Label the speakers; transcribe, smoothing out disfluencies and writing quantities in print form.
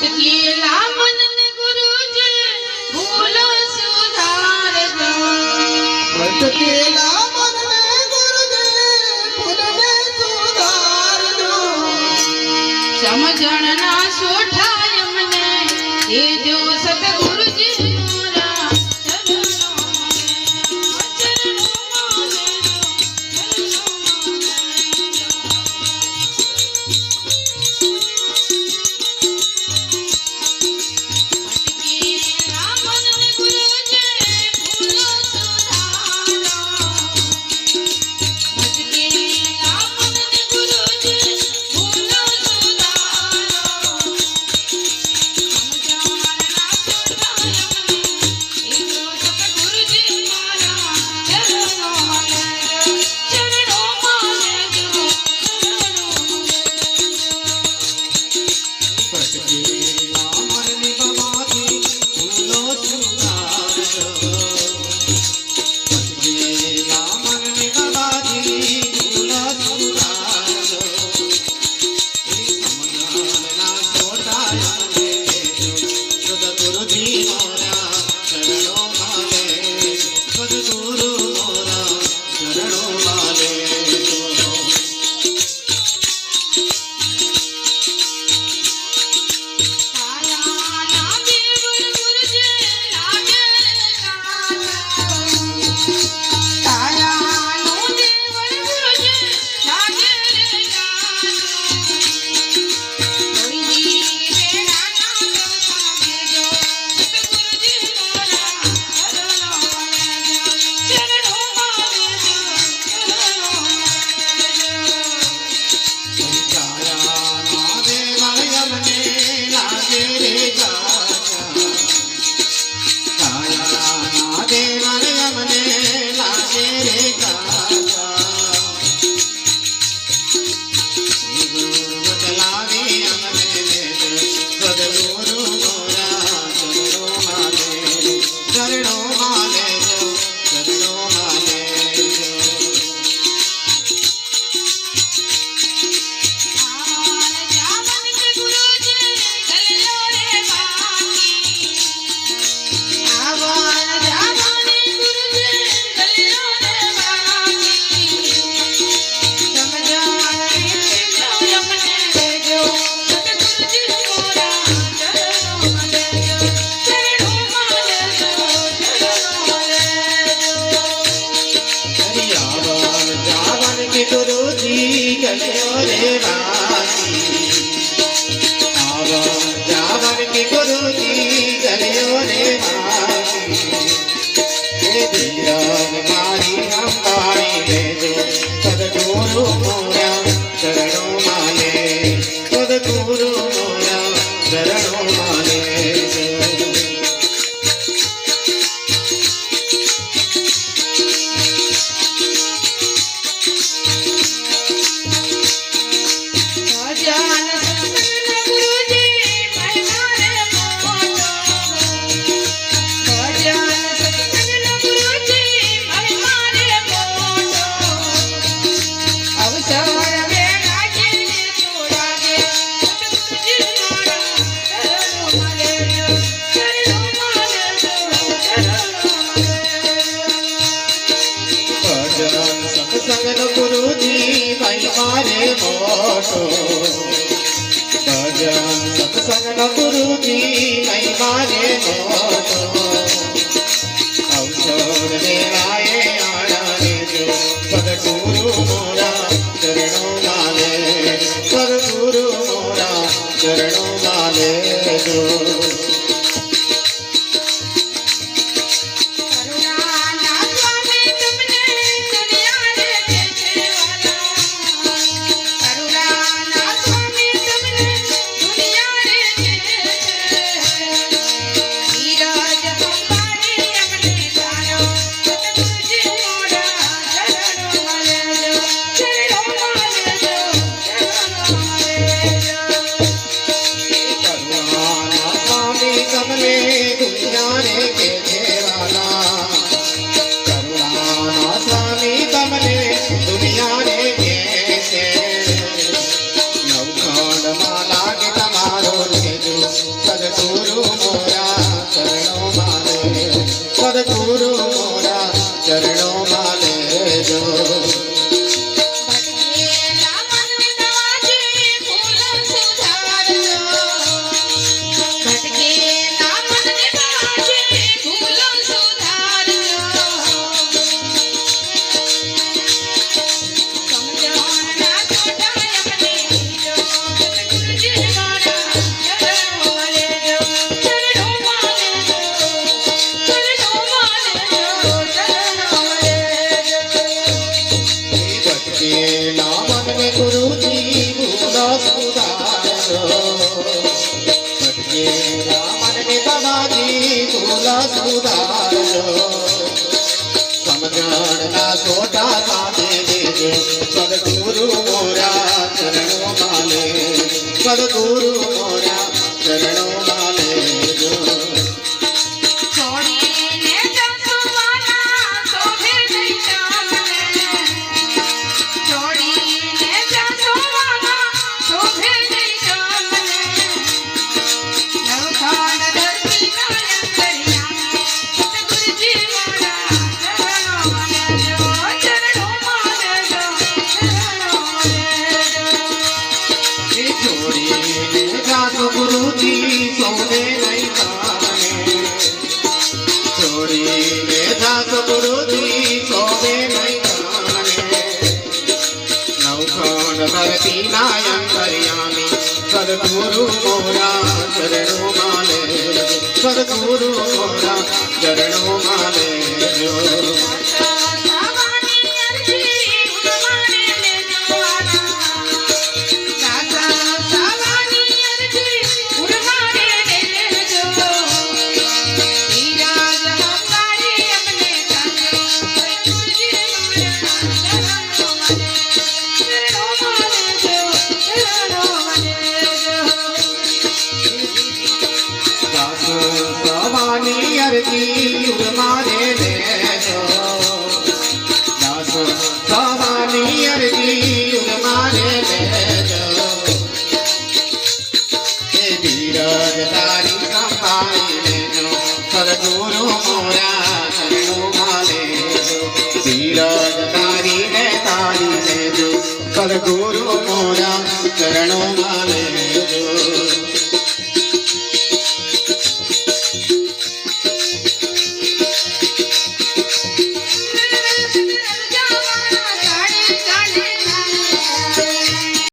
Speaker 1: ભટકેલા મનને ગુરુજી ભૂલો સુધારજો.
Speaker 2: ભટકેલા મનને ગુરુજી ભૂલને સુધારજો.
Speaker 1: સમજણના સોઠાય મને એ જો સતગુરુજી મોરા ચરણોમાં
Speaker 2: સત્સંગ ગુરુજી ભાઈ મારે મોટો. ભજન સત્સંગ ગુરુજી ભાઈ મારે મોટો. અવસર દેવાય આણા દેજો સદગુરુ મોરા ચરણો માલે. સદગુરુ મોરા ચરણો માલે જો. ભટકેલા મનને ગુરુજી ભૂલો સુધારજો ભટકેલા મનને બાબાજી ભૂલો સુધારજો સમજણના સોટા સાથે દેજો સદગુરુ મોરા ચરણો માલે સદગુરુ મોરા ચરણો માલે જો
Speaker 1: છોડીને જસવાના શોભે નહીં તમને છોડીને જસવાના શોભે નહીં તમને નવખાન ધરતીના અંતર્યામી સતગુરુજી મારા ચરણો માનજો
Speaker 2: એ છોડીને જાતો ગુરુજી સોને નહીં તાને છોડીને જાતો ગુરુજી સોને નહીં તાને નવખંડ ધરતીના અંતર્યામી સદગુરુ મોરા ચરણો માલે સદગુરુ મોરા ચરણો માલે જો
Speaker 1: સાવાની અરજી ઉડમાને લેજવાના સાવાની અરજી ઉડમાને લેજો ઈરાજ હંકારી અમને કાને ગુરુજી મારા ચરણો માનેજો
Speaker 2: દાસ સવાની અરજી ઉરમારે લેજો દાસ સવાની અરજી ઉરમારે લેજો એ ધીરજ તારી સંભાળી લેજો સદગુરુ મોરા ચરણો માલે ધીરજ તારી ને તારી લેજો સદગુરુ